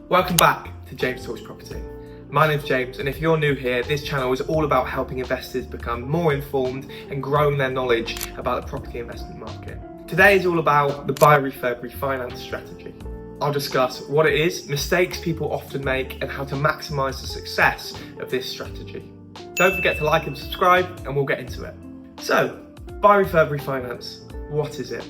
Welcome back to James Talks Property. My name's James, and if you're new here, this channel is all about helping investors become more informed and growing their knowledge about the property investment market. Today is all about the Buy Refurb Refinance strategy. I'll discuss what it is, mistakes people often make, and how to maximise the success of this strategy. Don't forget to like and subscribe, and we'll get into it. So, Buy Refurb Refinance, what is it?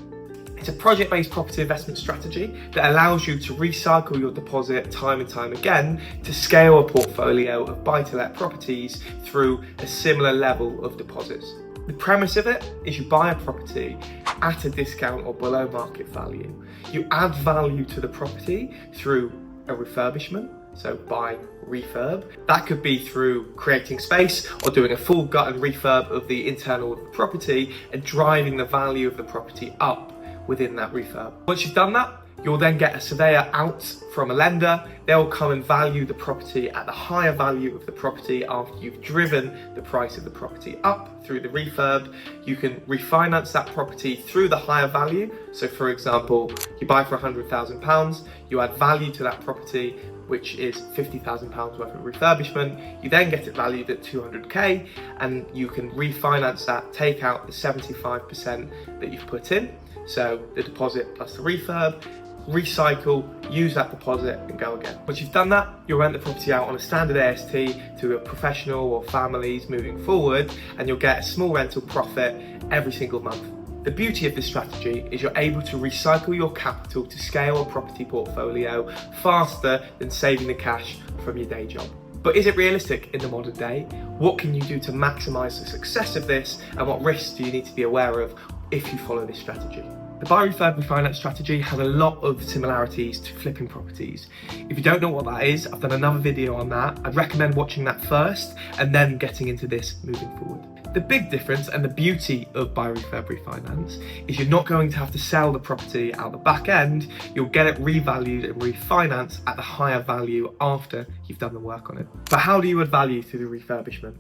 It's a project-based property investment strategy that allows you to recycle your deposit time and time again to scale a portfolio of buy-to-let properties through a similar level of deposits. The premise of it is you buy a property at a discount or below market value. You add value to the property through a refurbishment, so buy refurb. That could be through creating space or doing a full gut and refurb of the internal of the property and driving the value of the property up within that refurb. Once you've done that, you'll then get a surveyor out from a lender. They'll come and value the property at the higher value of the property after you've driven the price of the property up through the refurb. You can refinance that property through the higher value. So for example, you buy for £100,000, you add value to that property, which is £50,000 worth of refurbishment. You then get it valued at 200k, and you can refinance that, take out the 75% that you've put in. So the deposit plus the refurb, recycle, use that deposit and go again. Once you've done that, you'll rent the property out on a standard AST to a professional or families moving forward, and you'll get a small rental profit every single month. The beauty of this strategy is you're able to recycle your capital to scale a property portfolio faster than saving the cash from your day job. But is it realistic in the modern day? What can you do to maximise the success of this, and what risks do you need to be aware of if you follow this strategy? The Buy Refurb Refinance strategy has a lot of similarities to flipping properties. If you don't know what that is, I've done another video on that. I'd recommend watching that first and then getting into this moving forward. The big difference and the beauty of Buy Refurb Refinance is you're not going to have to sell the property out the back end. You'll get it revalued and refinanced at the higher value after you've done the work on it. But how do you add value through the refurbishment?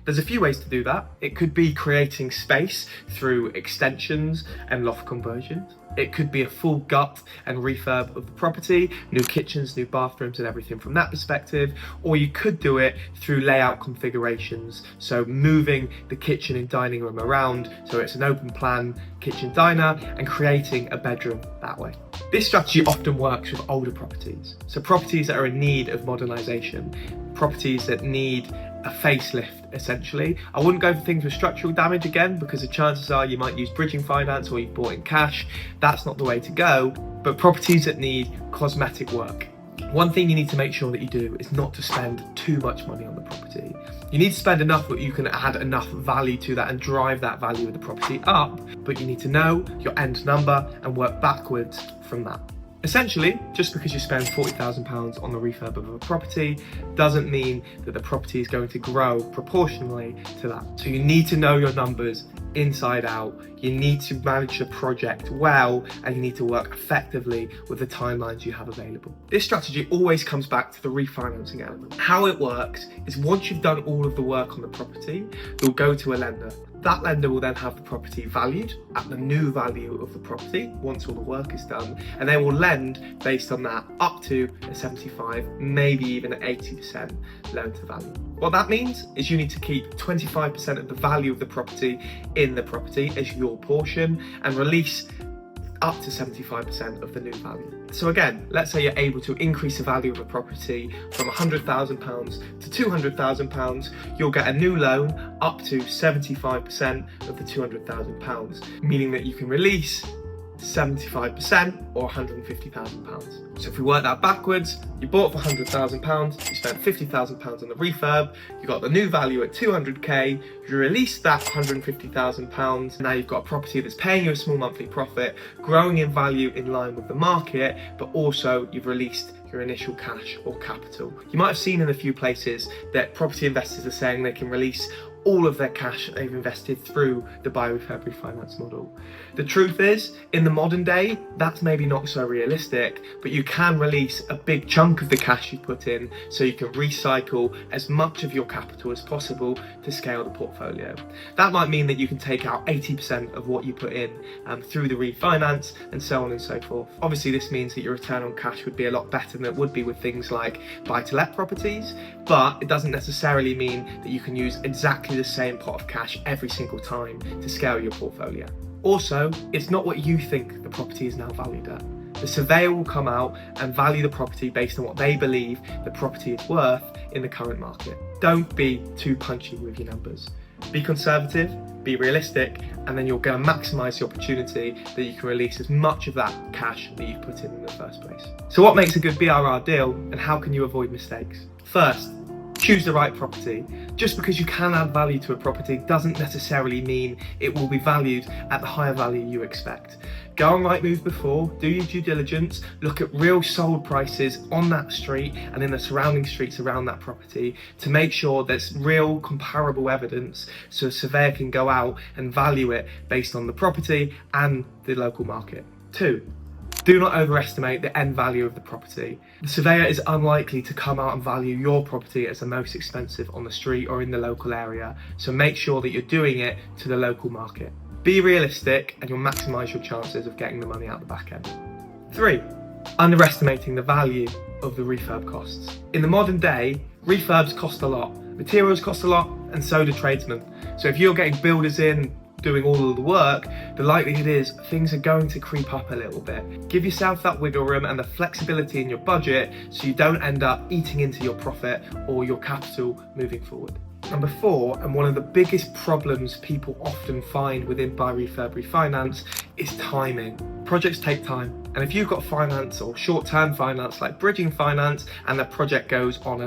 There's a few ways to do that. It could be creating space through extensions and loft conversions. It could be a full gut and refurb of the property, new kitchens, new bathrooms and everything from that perspective. Or you could do it through layout configurations. So moving the kitchen and dining room around so it's an open plan kitchen diner and creating a bedroom that way. This strategy often works with older properties. So properties that are in need of modernisation, properties that need a facelift essentially. I wouldn't go for things with structural damage again, because the chances are you might use bridging finance or you've bought in cash. That's not the way to go. But properties that need cosmetic work. One thing you need to make sure that you do is not to spend too much money on the property. You need to spend enough that you can add enough value to that and drive that value of the property up, but you need to know your end number and work backwards from that. Essentially, just because you spend £40,000 on the refurb of a property doesn't mean that the property is going to grow proportionally to that. So you need to know your numbers inside out. You need to manage the project well, and you need to work effectively with the timelines you have available. This strategy always comes back to the refinancing element. How it works is once you've done all of the work on the property, you'll go to a lender. That lender will then have the property valued at the new value of the property once all the work is done, and they will lend based on that up to a 75, maybe even an 80% loan to value. What that means is you need to keep 25% of the value of the property in the property as your portion and release up to 75% of the new value. So again, let's say you're able to increase the value of a property from £100,000 to £200,000, you'll get a new loan up to 75% of the £200,000, meaning that you can release 75% or £150,000. So if we work that backwards, you bought for £100,000, you spent £50,000 on the refurb, you got the new value at 200k, you released that £150,000, now you've got a property that's paying you a small monthly profit, growing in value in line with the market, but also you've released your initial cash or capital. You might have seen in a few places that property investors are saying they can release all of their cash they've invested through the Buy Refurb Refinance model. The truth is, in the modern day, that's maybe not so realistic, but you can release a big chunk of the cash you put in so you can recycle as much of your capital as possible to scale the portfolio. That might mean that you can take out 80% of what you put in through the refinance and so on and so forth. Obviously, this means that your return on cash would be a lot better than it would be with things like buy-to-let properties, but it doesn't necessarily mean that you can use exactly the same pot of cash every single time to scale your portfolio. Also, it's not what you think the property is now valued at. The surveyor will come out and value the property based on what they believe the property is worth in the current market. Don't be too punchy with your numbers. Be conservative, be realistic, and then you're going to maximise the opportunity that you can release as much of that cash that you've put in the first place. So what makes a good BRR deal, and how can you avoid mistakes? First, choose the right property. Just because you can add value to a property doesn't necessarily mean it will be valued at the higher value you expect. Go on Rightmove before, do your due diligence, look at real sold prices on that street and in the surrounding streets around that property to make sure there's real comparable evidence so a surveyor can go out and value it based on the property and the local market. 2. Do not overestimate the end value of the property. The surveyor is unlikely to come out and value your property as the most expensive on the street or in the local area, so make sure that you're doing it to the local market. Be realistic and you'll maximise your chances of getting the money out the back end. 3. Underestimating the value of the refurb costs. In the modern day, refurbs cost a lot, materials cost a lot, and so do tradesmen. So if you're getting builders in doing all of the work, the likelihood is things are going to creep up a little bit. Give yourself that wiggle room and the flexibility in your budget so you don't end up eating into your profit or your capital moving forward. Number 4, and one of the biggest problems people often find within Buy Refurb Refinance, is timing. Projects take time, and if you've got finance or short-term finance like bridging finance and the project goes on,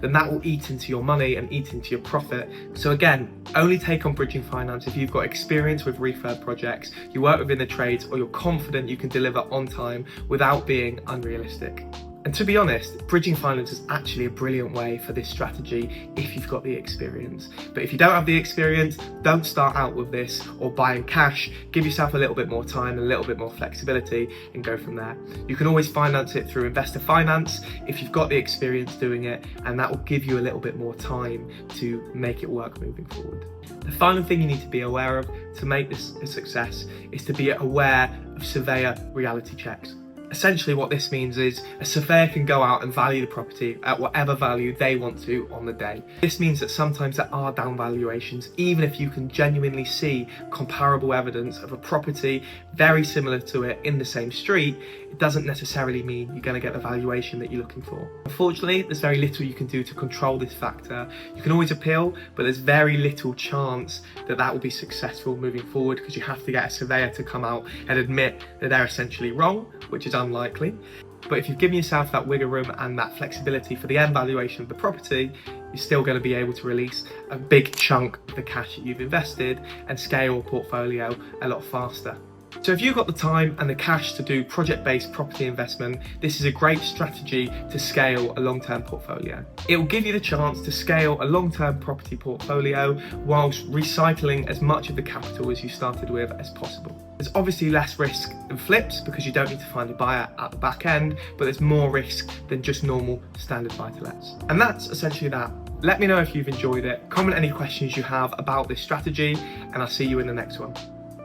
then that will eat into your money and eat into your profit. So again, only take on bridging finance if you've got experience with refurb projects, you work within the trades, or you're confident you can deliver on time without being unrealistic. And to be honest, bridging finance is actually a brilliant way for this strategy if you've got the experience. But if you don't have the experience, don't start out with this or buying cash. Give yourself a little bit more time and a little bit more flexibility and go from there. You can always finance it through investor finance if you've got the experience doing it, and that will give you a little bit more time to make it work moving forward. The final thing you need to be aware of to make this a success is to be aware of surveyor reality checks. Essentially what this means is a surveyor can go out and value the property at whatever value they want to on the day. This means that sometimes there are down valuations, even if you can genuinely see comparable evidence of a property very similar to it in the same street. It doesn't necessarily mean you're going to get the valuation that you're looking for. Unfortunately, there's very little you can do to control this factor. You can always appeal, but there's very little chance that that will be successful moving forward because you have to get a surveyor to come out and admit that they're essentially wrong, which is unlikely. But if you've given yourself that wiggle room and that flexibility for the end valuation of the property, you're still going to be able to release a big chunk of the cash that you've invested and scale your portfolio a lot faster. So if you've got the time and the cash to do project-based property investment, this is a great strategy to scale a long-term portfolio. It will give you the chance to scale a long-term property portfolio whilst recycling as much of the capital as you started with as possible. There's obviously less risk than flips because you don't need to find a buyer at the back end, but there's more risk than just normal standard buy-to-lets. And that's essentially that. Let me know if you've enjoyed it, comment any questions you have about this strategy, and I'll see you in the next one.